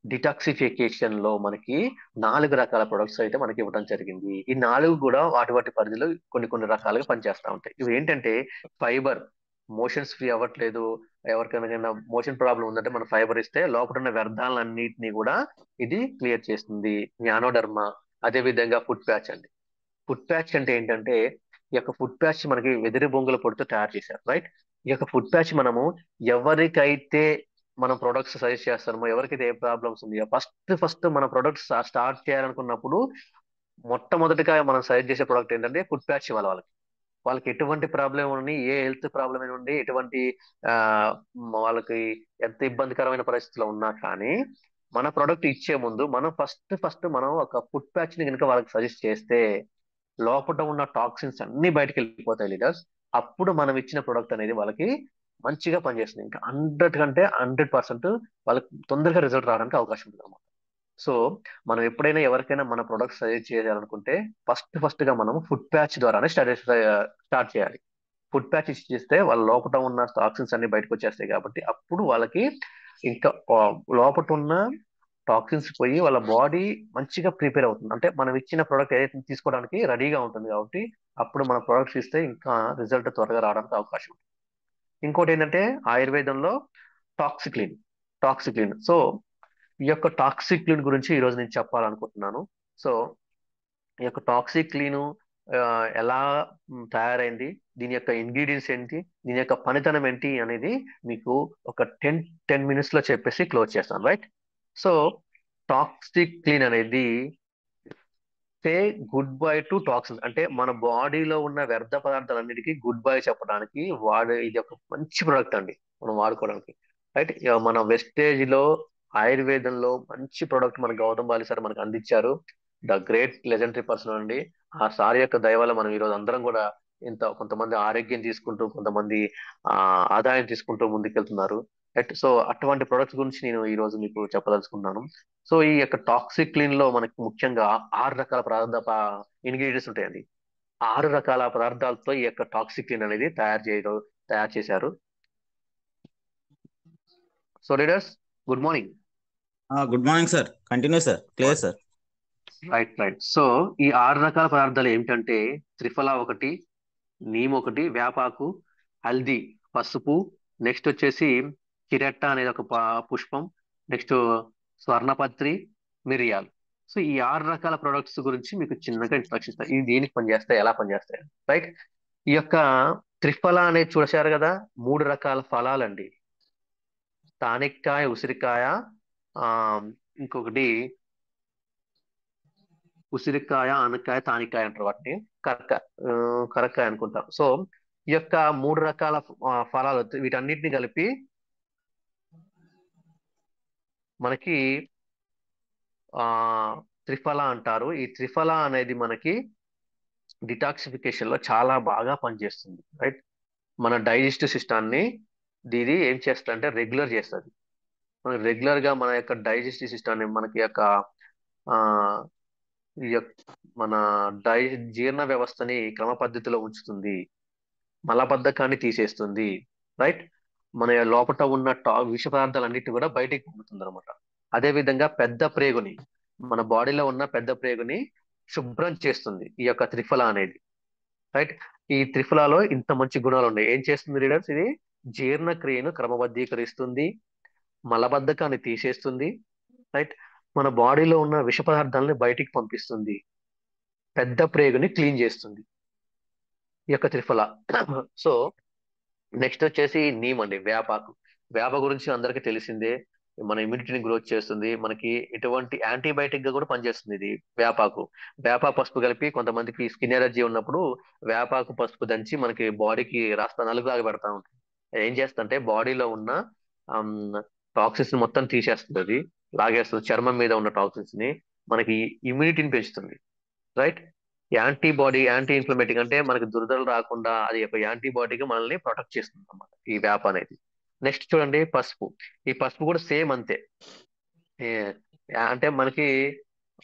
డిటాక్సిఫికేషన్ లో మనకి 4 రకాల ప్రొడక్ట్స్ అయితే మనకి ఇవ్వడం జరిగింది. ఈ 4 కూడా వాటి వాటి పరిధిలో కొన్ని కొన్ని రకాలుగా పనిచేస్తూ ఉంటాయి. ఇవి ఏంటంటే ఫైబర్, మోషన్స్ ఫ్రీ అవ్వట్లేదు, ఎవరికైనా మోషన్ ప్రాబ్లం ఉందంటే మనం ఫైబర్ ఇస్తే లోపల ఉన్న వ్యర్థాలన్నింటినీ కూడా ఇది క్లియర్ చేస్తుంది. జ్ఞానోడర్మ. అదే విధంగా ఫుడ్ ప్యాచ్ అండి. ఫుడ్ ప్యాచ్ అంటే ఏంటంటే ఈ యొక్క ఫుడ్ ప్యాచ్ మనకి వెదిరి బొంగుల పొడితో తయారు చేశారు, రైట్? ఈ యొక్క ఫుడ్ ప్యాచ్ మనము ఎవరికైతే మనం ప్రొడక్ట్స్ సజెస్ట్ చేస్తామో, ఎవరికైతే ఏ ప్రాబ్లమ్స్ ఉన్నాయో, ఫస్ట్ ఫస్ట్ మన ప్రొడక్ట్స్ స్టార్ట్ చేయాలనుకున్నప్పుడు మొట్టమొదటిగా మనం సజెస్ట్ చేసే ప్రొడక్ట్ ఏంటంటే ఫుడ్ ప్యాచ్ ఇవ్వాలి వాళ్ళకి. వాళ్ళకి ఎటువంటి ప్రాబ్లం ఉండి, ఏ హెల్త్ ప్రాబ్లం ఉండి, ఎటువంటి ఆ వాళ్ళకి ఎంత ఇబ్బందికరమైన పరిస్థితిలో ఉన్నా కానీ మన ప్రొడక్ట్ ఇచ్చే ముందు మనం ఫస్ట్ ఫస్ట్ మనం ఒక ఫుడ్ ప్యాచ్ ని కనుక వాళ్ళకి సజెస్ట్ చేస్తే లోపల ఉన్న టాక్సిన్స్ అన్ని బయటకు వెళ్ళిపోతాయి లీడర్స్. అప్పుడు మనం ఇచ్చిన ప్రొడక్ట్ అనేది వాళ్ళకి మంచిగా పనిచేస్తుంది. ఇంకా 100% వాళ్ళకి తొందరగా రిజల్ట్ రావడానికి అవకాశం ఉంటుంది అనమాట. సో మనం ఎప్పుడైనా ఎవరికైనా మన ప్రొడక్ట్ సజెస్ట్ చేయాలనుకుంటే ఫస్ట్ ఫస్ట్ గా మనం ఫుడ్ ప్యాచ్ ద్వారానే స్టార్ట్ చేయాలి. ఫుడ్ ప్యాచ్ ఇచ్చేస్తే వాళ్ళ లోపల ఉన్న టాక్సిన్స్ అన్ని బయటకు వచ్చేస్తాయి కాబట్టి అప్పుడు వాళ్ళకి ఇంకా లోపల ఉన్న టాక్సిన్స్ పోయి వాళ్ళ బాడీ మంచిగా ప్రిపేర్ అవుతుంది. అంటే మనం ఇచ్చిన ప్రోడక్ట్ ఏదైతే తీసుకోవడానికి రెడీగా ఉంటుంది కాబట్టి అప్పుడు మన ప్రొడక్ట్స్ ఇస్తే ఇంకా రిజల్ట్ త్వరగా రావడానికి అవకాశం ఉంది. ఇంకోటి ఏంటంటే ఆయుర్వేదంలో టాక్సిక్లిన్. టాక్సిక్లిన్. సో ఈ యొక్క టాక్సిక్లిన్ గురించి ఈరోజు నేను చెప్పాలనుకుంటున్నాను. సో ఈ యొక్క టాక్సిక్లిన్ ఎలా తయారైంది, దీని యొక్క ఇంగ్రీడియంట్స్ ఏంటి, దీని యొక్క పనితనం ఏంటి అనేది మీకు ఒక 10 10 minutes లో చెప్పేసి క్లోజ్ చేస్తాను, రైట్? సో టాక్సిక్ క్లీన్ అనేది say good bye to toxin, అంటే మన బాడీలో ఉన్న వ్యర్థ పదార్థాలన్నిటికీ గుడ్ బై చెప్పడానికి ఇది ఒక మంచి ప్రొడక్ట్ అండి మనం వాడుకోవడానికి, రైట్? మన వెస్టేజ్ లో ఆయుర్వేదంలో మంచి ప్రొడక్ట్ మన గౌతమ్ బాలి సార్ మనకు అందించారు. ద గ్రేట్ లెజెండరీ పర్సన్ అండి. ఆ సార్ యొక్క దయ వల్ల మనం ఈరోజు అందరం కూడా ఇంత కొంతమంది ఆరోగ్యం తీసుకుంటూ, కొంతమంది ఆ ఆదాయం తీసుకుంటూ ముందుకెళ్తున్నారు, రైట్? సో అటువంటి ప్రొడక్ట్స్ గురించి నేను ఈ రోజు మీకు చెప్పదలుచుకున్నాను. సో ఈ యొక్క టాక్సిక్ క్లీన్ లో మనకి ముఖ్యంగా 6 రకాల ఇంగ్రీడియంట్స్ ఉంటాయండి. 6 రకాల పదార్థాలతో ఈ యొక్క టాక్సిక్ క్లీన్ అనేది తయారు చేశారు. So leaders, good morning. Good morning sir. Continue sir. Clear sir. Right. So ఈ 6 రకాల పదార్థాలు ఏమిటంటే త్రిఫలా ఒకటి, నీమ్ ఒకటి, వేపాకు, హల్దీ పసుపు, నెక్స్ట్ వచ్చేసి చిరెట్ట అనేది ఒక పుష్పం, నెక్స్ట్ స్వర్ణపత్రి, మిరియాలు. సో ఈ 6 రకాల ప్రొడక్ట్స్ గురించి మీకు చిన్నగా ఇన్స్ట్రక్షన్ ఇస్తాను. ఇది దేనికి పనిచేస్తాయి, ఎలా పనిచేస్తాయి, రైట్? ఈ యొక్క త్రిఫల అనేది చూశారు కదా, 3 రకాల ఫలాలండి. తానిక్కాయ, ఉసిరికాయ, ఆ ఇంకొకటి ఉసిరికాయ, ఆనకాయ, తానికాయ అంటారు వాటిని. కరక్క కరక్కాయ అనుకుంటాం. సో ఈ యొక్క 3 రకాల ఫలాలు వీటన్నిటిని కలిపి మనకి ఆ త్రిఫల అంటారు. ఈ త్రిఫల అనేది మనకి డిటాక్సిఫికేషన్ లో చాలా బాగా పనిచేస్తుంది, రైట్? మన డైజెస్టివ్ సిస్టాన్ని ఇది ఏం చేస్తుంది అంటే రెగ్యులర్ చేస్తుంది. మన రెగ్యులర్ గా మన యొక్క డైజెస్టివ్ సిస్టాన్ని మనకి యొక్క ఆ ఈ యొక్క మన జీర్ణ వ్యవస్థని క్రమ పద్ధతిలో ఉంచుతుంది, మలబద్ధకాన్ని తీసేస్తుంది, రైట్? మన లోపల ఉన్న విష పదార్థాలన్నిటిని కూడా బయటికి పంపుతుంది అనమాట. అదే విధంగా పెద్ద ప్రేగుని, మన బాడీలో ఉన్న పెద్ద ప్రేగుని శుభ్రం చేస్తుంది ఈ యొక్క త్రిఫల అనేది, రైట్? ఈ త్రిఫలాలో ఇంత మంచి గుణాలు ఉన్నాయి. ఏం చేస్తుంది రీడర్స్? ఇది జీర్ణక్రియను క్రమబద్ధీకరిస్తుంది, మలబద్ధకాన్ని తీసేస్తుంది, రైట్? మన బాడీలో ఉన్న విష పదార్థాలని బయటికి పంపిస్తుంది, పెద్ద ప్రేగుని క్లీన్ చేస్తుంది ఈ యొక్క త్రిఫల. సో నెక్స్ట్ వచ్చేసి నీమ్ అండి, వేపాకు. వేప గురించి అందరికీ తెలిసిందే. మన ఇమ్యూనిటీని గ్రోత్ చేస్తుంది, మనకి ఎటువంటి యాంటీబయాటిక్ గా కూడా పనిచేస్తుంది ఇది వేపాకు. వేప పసుపు కలిపి కొంతమందికి స్కిన్ ఎలర్జీ ఉన్నప్పుడు వేపాకు పసుపు దంచి మనకి బాడీకి రాస్తా నలుగులాగా పెడతా ఉంటుంది. ఏం చేస్తుందంటే బాడీలో ఉన్న టాక్సిన్స్ మొత్తం తీసేస్తుంది, అది లాగేస్తుంది చర్మం మీద ఉన్న టాక్సిన్స్ ని, మనకి ఇమ్యూనిటీని పెంచుతుంది, రైట్? యాంటీ ఇన్ఫ్లమేటింగ్ అంటే మనకి దురదలు రాకుండా అది ఒక యాంటీబాడీగా మనల్ని ప్రొటెక్ట్ చేస్తుంది అన్నమాట ఈ వేప అనేది. నెక్స్ట్ చూడండి పసుపు. ఈ పసుపు కూడా సేమ్ అంతే. ఏ- అంటే మనకి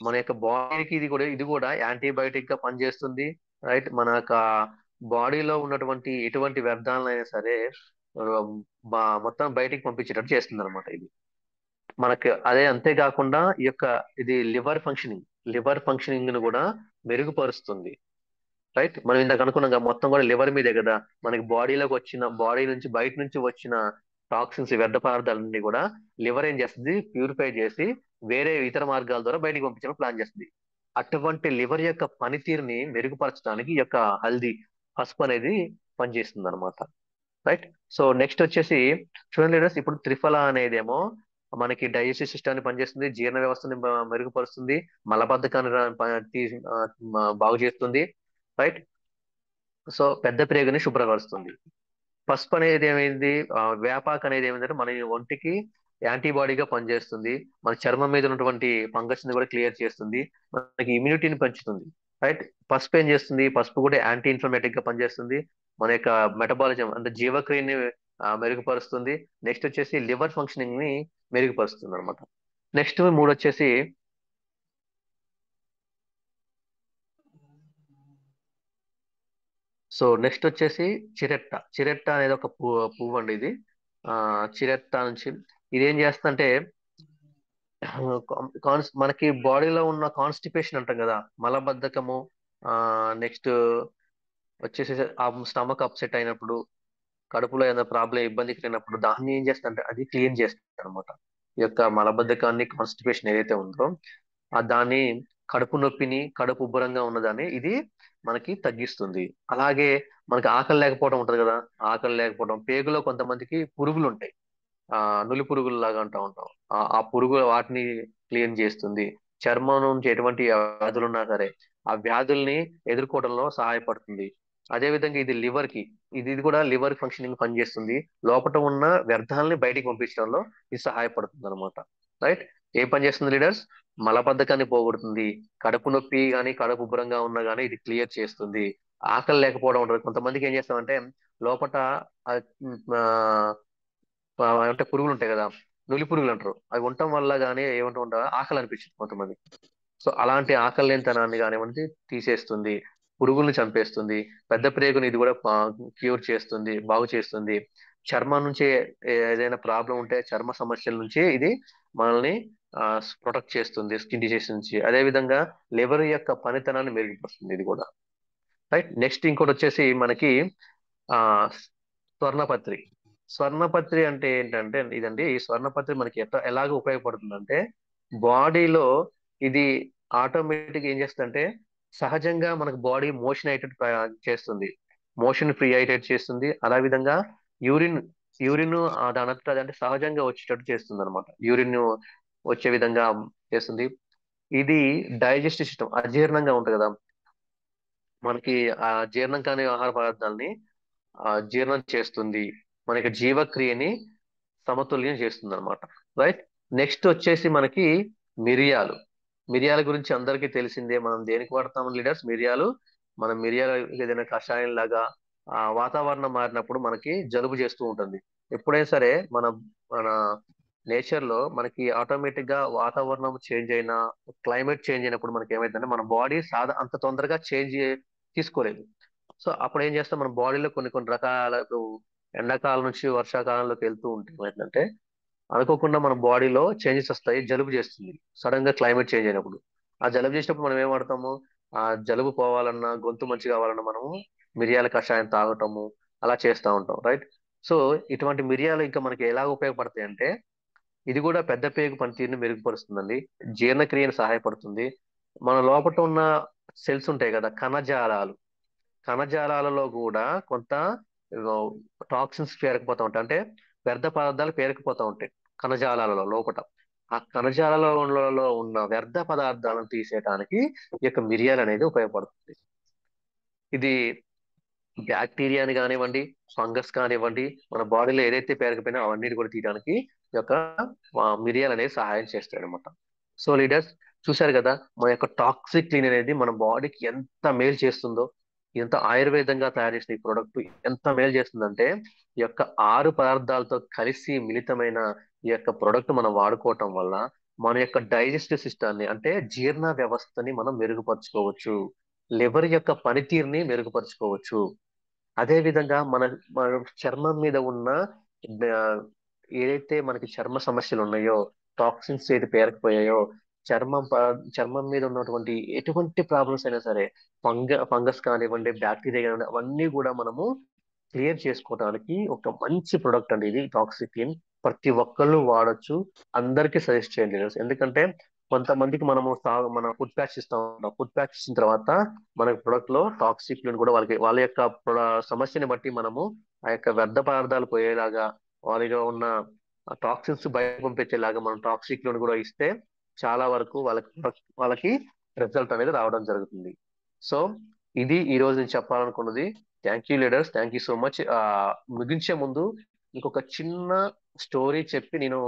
మన యొక్క బాడీకి ఇది కూడా యాంటీబయాటిక్ గా పనిచేస్తుంది, రైట్? మన యొక్క బాడీలో ఉన్నటువంటి ఎటువంటి వ్యర్థాలైనా సరే ఆ, మొత్తం బయటికి పంపించేటట్టు చేస్తుంది అనమాట ఇది మనకి. అదే అంతేకాకుండా ఈ యొక్క ఇది లివర్ ఫంక్షనింగ్ ను కూడా మెరుగుపరుస్తుంది, రైట్? మనం ఇందాక అనుకున్నాం కదా, మొత్తం కూడా లివర్ మీదే కదా మనకి బాడీలోకి వచ్చిన, బాడీ నుంచి బయట నుంచి వచ్చిన టాక్సిన్స్, వ్యర్థ పదార్థాలన్నీ కూడా లివర్ ఏం చేస్తుంది, ప్యూరిఫై చేసి వేరే ఇతర మార్గాల ద్వారా బయటికి పంపించడం ప్లాన్ చేస్తుంది. అటువంటి లివర్ యొక్క పనితీరుని మెరుగుపరచడానికి ఈ యొక్క హల్దీ పసుపు అనేది పనిచేస్తుంది అనమాట, రైట్? సో నెక్స్ట్ వచ్చేసి చూడండి లీడర్స్, ఇప్పుడు త్రిఫల అనేదేమో మనకి డైజెస్టివ్ సిస్టాన్ని పనిచేస్తుంది, జీర్ణ వ్యవస్థని మెరుగుపరుస్తుంది, మలబద్ధకాన్ని బాగు చేస్తుంది, రైట్? సో పెద్ద ప్రేగుని శుభ్రపరుస్తుంది. పసుపు అనేది ఏమైంది, వేపాకు అనేది ఏమైందంటే మన ఒంటికి యాంటీబాడీగా పనిచేస్తుంది, మన చర్మం మీద ఉన్నటువంటి ఫంగస్ ని కూడా క్లియర్ చేస్తుంది, మనకి ఇమ్యూనిటీని పెంచుతుంది, రైట్? పసుపు ఏం చేస్తుంది, పసుపు కూడా యాంటీ ఇన్ఫ్లమేటిక్ గా పనిచేస్తుంది, మన యొక్క మెటబాలిజం అంటే జీవక్రియని మెరుగుపరుస్తుంది. నెక్స్ట్ వచ్చేసి లివర్ ఫంక్షనింగ్ ని మెరుగుపరుస్తుంది అనమాట. నెక్స్ట్ మూడు వచ్చేసి నెక్స్ట్ వచ్చేసి చిరెట్ట అనేది ఒక పువ్వు అండి ఇది. చిరెట్ట నుంచి ఇదేం చేస్తుందంటే మనకి బాడీలో ఉన్న కాన్స్టిపేషన్ అంటాం కదా, మలబద్ధకము, నెక్స్ట్ వచ్చేసి ఆ స్టమక్ అప్సెట్ అయినప్పుడు, కడుపులో ఏదైనా ప్రాబ్లం ఇబ్బంది కలిగినప్పుడు దాన్ని ఏం చేస్తుందంటే అది క్లీన్ చేస్తుంది అనమాట. ఈ యొక్క మలబద్ధకాన్ని, కాన్స్టిపేషన్ ఏదైతే ఉందో దాన్ని, కడుపు నొప్పిని, కడుపు ఉబ్బరంగా ఉన్నదాన్ని ఇది మనకి తగ్గిస్తుంది. అలాగే మనకి ఆకలి లేకపోవడం ఉంటది కదా, ఆకలి లేకపోవడం, పేగులో కొంతమందికి పురుగులు ఉంటాయి, ఆ నులి పురుగులు లాగా అంటూ ఉంటాం. ఆ పురుగులు వాటిని క్లీన్ చేస్తుంది. చర్మం నుంచి ఎటువంటి వ్యాధులు ఉన్నా సరే ఆ వ్యాధుల్ని ఎదుర్కోవడంలో సహాయపడుతుంది. అదే విధంగా ఇది లివర్ కి, ఇది కూడా లివర్ ఫంక్షనింగ్ పనిచేస్తుంది, లోపల ఉన్న వ్యర్థాలని బయటికి పంపించడంలో ఇది సహాయపడుతుంది అనమాట, రైట్? ఏం పని చేస్తుంది లీడర్స్? మలబద్ధకాన్ని పోగొడుతుంది, కడుపు నొప్పి కానీ కడుపు ఉబ్బరంగా ఉన్నా కానీ ఇది క్లియర్ చేస్తుంది. ఆకలి లేకపోవడం ఉంటుంది, కొంతమందికి ఏం చేస్తామంటే లోపట అంటే పురుగులు ఉంటాయి కదా, నులి పురుగులు అంటారు, అవి ఉండటం వల్ల కానీ ఏమంటూ ఉంటా ఆకలి అనిపించింది కొంతమంది. సో అలాంటి ఆకలి లేనితనాన్ని కానివ్వండి తీసేస్తుంది, పురుగుల్ని చంపేస్తుంది, పెద్ద ప్రేగుని ఇది కూడా క్యూర్ చేస్తుంది, బాగు చేస్తుంది. చర్మం నుంచి ఏదైనా ప్రాబ్లం ఉంటే చర్మ సమస్యల నుంచి ఇది మనల్ని ప్రొటెక్ట్ చేస్తుంది స్కిన్ డిసీజ్ నుంచి. అదే విధంగా లివర్ యొక్క పనితనాన్ని మెరుగుపరుస్తుంది ఇది కూడా. రైట్. నెక్స్ట్ ఇంకోటి వచ్చేసి మనకి ఆ స్వర్ణపత్రి. స్వర్ణపత్రి అంటే ఏంటంటే ఇదండి, ఈ స్వర్ణపత్రి మనకి ఎలాగ ఉపయోగపడుతుందంటే బాడీలో ఇది ఆటోమేటిక్ ఏం చేస్తుందంటే సహజంగా మనకు బాడీ మోషన్ అయ్యేటట్టు చేస్తుంది, మోషన్ ఫ్రీ అయ్యేటట్టు చేస్తుంది. అదే విధంగా యూరిన్ యూరిన్ దాని అంటే సహజంగా వచ్చేటట్టు చేస్తుంది అనమాట, యూరిన్ వచ్చే విధంగా చేస్తుంది. ఇది డైజెస్టివ్ సిస్టమ్, అజీర్ణంగా ఉంటుంది కదా మనకి, ఆ జీర్ణం కాని ఆహార పదార్థాలని జీర్ణం చేస్తుంది, మనకి జీవక్రియని సమతుల్యం చేస్తుంది అనమాట. రైట్. నెక్స్ట్ వచ్చేసి మనకి మిరియాలు. మిరియాల గురించి అందరికీ తెలిసిందే, మనం దేనికి వాడతాం లీడర్స్ మిరియాలు. మనం మిరియాలు ఏదైనా కషాయం లాగా వాతావరణం మారినప్పుడు మనకి జలుబు చేస్తూ ఉంటుంది. ఎప్పుడైనా సరే మన మన నేచర్ లో మనకి ఆటోమేటిక్ గా వాతావరణం చేంజ్ అయినా, క్లైమేట్ చేంజ్ అయినప్పుడు మనకి ఏమైందంటే మన బాడీ అంత తొందరగా చేంజ్ తీసుకోలేదు. సో అప్పుడు ఏం చేస్తాం, మన బాడీలో కొన్ని కొన్ని రకాల ఎండాకాలం నుంచి వర్షాకాలంలోకి వెళ్తూ ఉంటే ఏంటంటే అనుకోకుండా మన బాడీలో చేంజెస్ వస్తాయి, జలుబు చేస్తుంది సడన్ గా క్లైమేట్ చేంజ్ అయినప్పుడు. ఆ జలుబు చేసినప్పుడు మనం ఏం వాడతాము, ఆ జలుబు పోవాలన్నా గొంతు మంచి కావాలన్నా మనము మిరియాల కషాయం తాగటము అలా చేస్తూ ఉంటాం. రైట్. సో ఇటువంటి మిరియాలు ఇంకా మనకి ఎలా ఉపయోగపడతాయి అంటే ఇది కూడా పెద్ద పేగు పనితీరుని మెరుగుపరుస్తుందండి, జీర్ణక్రియను సహాయపడుతుంది. మన లోపల ఉన్న సెల్స్ ఉంటాయి కదా కణజాలాలు, కణజాలాలలో కూడా కొంత టాక్సిన్స్ పేరుకుపోతూ ఉంటాయి, అంటే వ్యర్థ పదార్థాలు పేరుకుపోతూ ఉంటాయి కణజాలాలలో లోపల. ఆ కణజాలాలలో ఉన్న వ్యర్థ పదార్థాలను తీసేయడానికి ఈ యొక్క మిరియాలు అనేది ఉపయోగపడుతుంది. ఇది బ్యాక్టీరియాని కానివ్వండి, ఫంగస్ కానివ్వండి, మన బాడీలో ఏదైతే పేరుకుపోయినా అవన్నీ కూడా తీయడానికి ఈ యొక్క మిరియాలు అనేది సహాయం చేస్తాయి అనమాట. సో లీడర్స్ చూశారు కదా మన యొక్క టాక్సిక్ క్లీన్ అనేది మన బాడీకి ఎంత మేలు చేస్తుందో, ఎంత ఆయుర్వేదంగా తయారు చేసిన ఈ ప్రోడక్ట్ ఎంత మేలు చేస్తుందంటే ఈ యొక్క 6 పదార్థాలతో కలిసి మిళితమైన ఈ యొక్క ప్రోడక్ట్ మనం వాడుకోవటం వల్ల మన యొక్క డైజెస్టివ్ సిస్టాన్ని అంటే జీర్ణ వ్యవస్థని మనం మెరుగుపరుచుకోవచ్చు, లివర్ యొక్క పనితీరుని మెరుగుపరుచుకోవచ్చు. అదే విధంగా మన మన చర్మం మీద ఉన్న ఆ, ఏదైతే మనకి చర్మ సమస్యలు ఉన్నాయో, టాక్సిన్స్ ఏది పేరకపోయాయో, చర్మం మీద ఉన్నటువంటి ఎటువంటి ప్రాబ్లమ్స్ అయినా సరే, ఫంగస్ కానివ్వండి, బ్యాక్టీరియా కానివ్వండి, అవన్నీ కూడా మనము క్లియర్ చేసుకోవడానికి ఒక మంచి ప్రొడక్ట్ అండి ఇది టాక్సిక్ క్లీన్. ప్రతి ఒక్కళ్ళు వాడొచ్చు, అందరికీ సజెస్ట్ చేయండి leaders. ఎందుకంటే కొంతమందికి మనము మన ఫుడ్ ప్యాక్స్ ఇస్తాం, ఫుడ్ ప్యాక్స్ ఇచ్చిన తర్వాత మన ప్రొడక్ట్ లో టాక్సిక్ క్లీన్ కూడా వాళ్ళ యొక్క సమస్యని బట్టి మనము ఆ యొక్క వ్యర్థ పదార్థాలు పోయేలాగా, వాళ్ళలో ఉన్న టాక్సిన్స్ బయట పంపించేలాగా మనం టాక్సిక్ క్లీన్ కూడా ఇస్తే చాలా వరకు వాళ్ళకి రిజల్ట్ అనేది రావడం జరుగుతుంది. సో ఇది ఈ రోజు నేను చెప్పాలనుకున్నది. Thank you leaders, thank you so much. ముగించే ముందు ఇంకొక చిన్న స్టోరీ చెప్పి నేను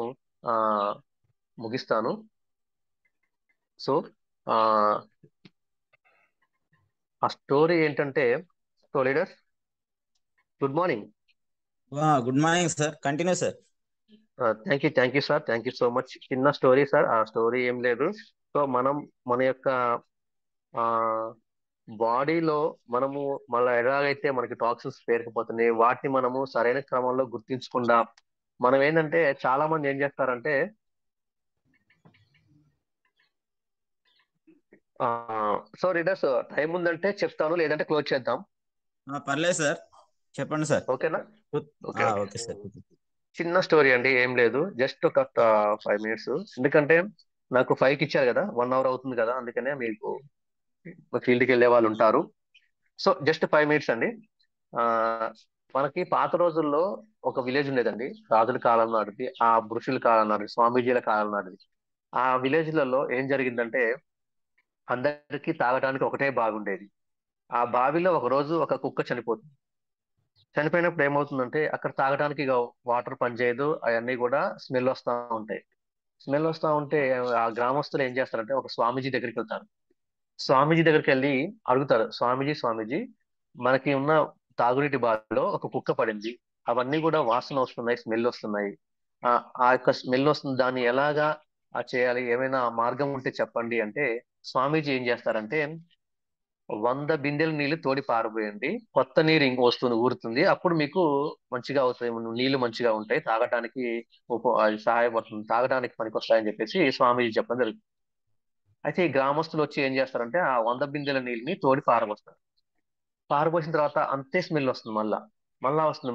ఆ ముగిస్తాను. సో ఆ ఆ స్టోరీ ఏంటంటే, so leaders good morning. Good morning sir, continue sir. Thank you sir, thank you so much. చిన్న స్టోరీ సార్, ఆ స్టోరీ ఏం లేదు. సో మన యొక్క ఆ బాడీలో మనము మళ్ళీ ఎలాగైతే మనకి టాక్సిన్స్ పేరుకుపోతున్నాయి వాటిని మనము సరైన క్రమంలో గుర్తించకుండా మనం ఏంటంటే చాలా మంది ఏం చేస్తారంటే సో రీడర్స్ టైం ఉందంటే చెప్తాను, లేదంటే క్లోజ్ చేద్దాం. పర్లేదు సార్, చెప్పండి సార్. ఓకేనా? Okay okay. Okay sir. చిన్న స్టోరీ అండి, ఏం లేదు, జస్ట్ ఒక 5 minutes. ఎందుకంటే నాకు 5కి ఇచ్చారు కదా, 1 hour అవుతుంది కదా, అందుకనే మీకు ఫీల్డ్కి వెళ్ళే వాళ్ళు ఉంటారు. సో జస్ట్ 5 minutes అండి. ఆ మనకి పాత రోజుల్లో ఒక విలేజ్ ఉండేదండి, రాజుల కాలం నాటిది, ఆ ఋషుల కాలం నాటిది, స్వామీజీల కాలం నాటిది. ఆ విలేజ్లలో ఏం జరిగిందంటే అందరికీ తాగడానికి ఒకటే బాగుండేది. ఆ బావిలో ఒక రోజు ఒక కుక్క చనిపోతుంది. చనిపోయినప్పుడు ఏమవుతుందంటే అక్కడ తాగడానికి ఇక వాటర్ పనిచేయదు, అవన్నీ కూడా స్మెల్ వస్తూ ఉంటాయి. స్మెల్ వస్తూ ఉంటే ఆ గ్రామస్తులు ఏం చేస్తారంటే ఒక స్వామీజీ దగ్గరికి వెళ్తారు. స్వామీజీ దగ్గరికి వెళ్ళి అడుగుతారు, స్వామీజీ స్వామీజీ మనకి ఉన్న తాగునీటి బావిలో ఒక కుక్క పడింది, అవన్నీ కూడా వాసన వస్తున్నాయి, స్మెల్ వస్తున్నాయి. ఆ ఆ యొక్క స్మెల్ వస్తుంది, దాన్ని ఎలాగా చేయాలి, ఏమైనా మార్గం ఉంటే చెప్పండి అంటే స్వామీజీ ఏం చేస్తారంటే 100 బిందెల నీళ్లు తోడి పారబోయండి, కొత్త నీరు ఇంక వస్తుంది ఊరుతుంది, అప్పుడు మీకు మంచిగా అవుతాయి, నీళ్లు మంచిగా ఉంటాయి, తాగటానికి అది సహాయపడుతుంది, తాగడానికి పనికొస్తాయని చెప్పేసి స్వామీజీ చెప్పడం జరుగుతుంది. అయితే ఈ గ్రామస్తులు వచ్చి ఏం చేస్తారంటే ఆ 100 బిందెల నీళ్ళని తోడి పారబోస్తారు. పారబోసిన తర్వాత అంతే స్మెల్ వస్తుంది, మళ్ళా వస్తుంది,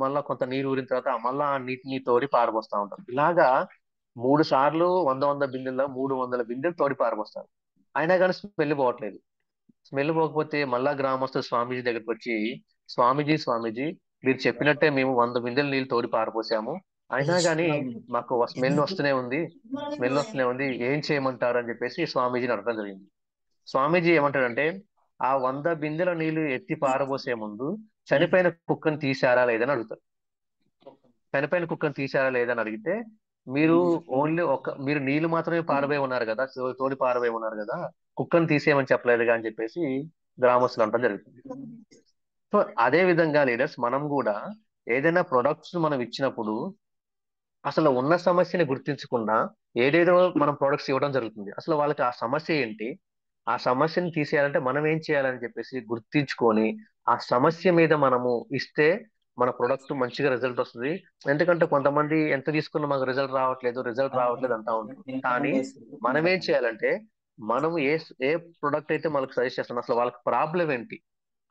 మళ్ళా కొంత నీరు ఊరిన తర్వాత మళ్ళా ఆ నీటిని తోడి పారబోస్తా ఉంటారు. ఇలాగా 3 సార్లు 100 బిందెల్లో 300 బిందెలు తోడి పారబోస్తారు. అయినా కానీ స్మెల్ పోవట్లేదు. స్మెల్ పోకపోతే మళ్ళా గ్రామస్తులు స్వామీజీ దగ్గరికి వచ్చి, స్వామీజీ మీరు చెప్పినట్టే మేము 100 బిందెలు నీళ్ళు తోడి పారపోసాము, అయినా కానీ మాకు స్మెల్ వస్తూనే ఉంది, ఏం చేయమంటారు అని చెప్పేసి స్వామీజీని అడగడం జరిగింది. స్వామీజీ ఏమంటాడంటే, ఆ 100 బిందెల నీళ్లు ఎత్తి పారబోసే ముందు చనిపోయిన కుక్కను తీశారా లేదని అడుగుతారు. చనిపోయిన కుక్కను తీశారా లేదని అడిగితే, మీరు మీరు నీళ్లు మాత్రమే పారబోయి ఉన్నారు కదా, తోడి పారబోయి ఉన్నారు కదా, కుక్కను తీసేయమని చెప్పలేదుగా అని చెప్పేసి గ్రామస్తులు అంటాం జరుగుతుంది. సో అదే విధంగా లీడర్స్, మనం కూడా ఏదైనా ప్రొడక్ట్స్ మనం ఇచ్చినప్పుడు అసలు ఉన్న సమస్యని గుర్తించకుండా ఏదేదో మనం ప్రొడక్ట్స్ ఇవ్వడం జరుగుతుంది. అసలు వాళ్ళకి ఆ సమస్య ఏంటి, ఆ సమస్యని తీసేయాలంటే మనం ఏం చేయాలని చెప్పేసి గుర్తించుకొని ఆ సమస్య మీద మనము ఇస్తే మన ప్రొడక్ట్ మంచిగా రిజల్ట్ వస్తుంది. ఎందుకంటే కొంతమంది ఎంత తీసుకున్నా మాకు రిజల్ట్ రావట్లేదు అంటా ఉంటారు. కానీ మనం ఏం చేయాలంటే, మనం ఏ ప్రొడక్ట్ అయితే మనకు సజెస్ట్ చేస్తున్నాం, అసలు వాళ్ళకి ప్రాబ్లం ఏంటి,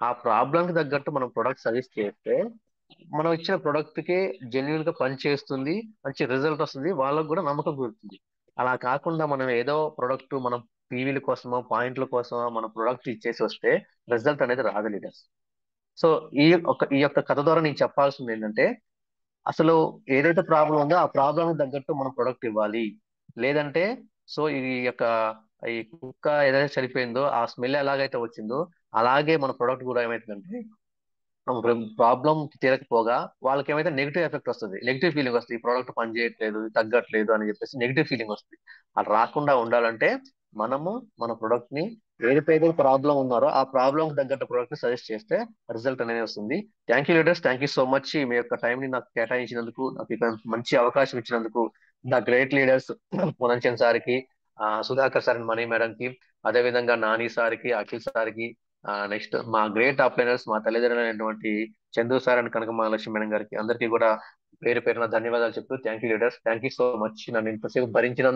ఆ ప్రాబ్లం కి తగ్గట్టు మనం ప్రొడక్ట్ సజెస్ట్ చేస్తే మనం ఇచ్చిన ప్రొడక్ట్ కి జెన్యున్ గా పని చేస్తుంది, మంచి రిజల్ట్ వస్తుంది, వాళ్ళకు కూడా నమ్మకం కుదురుతుంది. అలా కాకుండా మనం ఏదో ప్రొడక్ట్ మనం పీవీల కోసమో పాయింట్ల కోసమో మన ప్రొడక్ట్ ఇచ్చేసి వస్తే రిజల్ట్ అనేది రాదు లీడర్స్. సో ఈ యొక్క కథ ద్వారా నేను చెప్పాల్సింది ఏంటంటే, అసలు ఏదైతే ప్రాబ్లం ఉందో ఆ ప్రాబ్లం తగ్గట్టు మనం ప్రొడక్ట్ ఇవ్వాలి. లేదంటే ఈ యొక్క ఈ కుక్క ఏదైతే చనిపోయిందో ఆ స్మెల్ ఎలాగైతే వచ్చిందో అలాగే మన ప్రొడక్ట్ కూడా ఏమైతుందంటే ప్రాబ్లం తీరకపోగా వాళ్ళకి ఏమైతే నెగిటివ్ ఎఫెక్ట్ వస్తుంది, నెగిటివ్ ఫీలింగ్ వస్తుంది, ఈ ప్రోడక్ట్ పని చేయట్లేదు, తగ్గట్లేదు అని చెప్పేసి నెగిటివ్ ఫీలింగ్ వస్తుంది. అది రాకుండా ఉండాలంటే మనము మన ప్రొడక్ట్ ని ఏదైతే ప్రాబ్లం ఉన్నారో ఆ ప్రాబ్లం తగ్గట్టు ప్రొడక్ట్ ని సజెస్ట్ చేస్తే రిజల్ట్ అనేది వస్తుంది. Thank you leaders, thank you so much మీ యొక్క టైం ని నాకు కేటాయించినందుకు, నాకు ఇక మంచి అవకాశం ఇచ్చినందుకు ద గ్రేట్ లీడర్స్ పునంచన్ సార్కి, సుధాకర్ సార్ మణి మేడం కి, అదే విధంగా నాని సార్కి, అఖిల్ సార్కి, నెక్స్ట్ మా గ్రేట్ అప్లైనర్స్ మా తల్లిదండ్రులైనటువంటి Chandu sir and Kanaka Mahalakshmi madam గారికి అందరికీ కూడా పేరు పేరున ధన్యవాదాలు చెప్తూ, thank you leaders, thank you so much నన్ను ఇంతసేపు భరించిన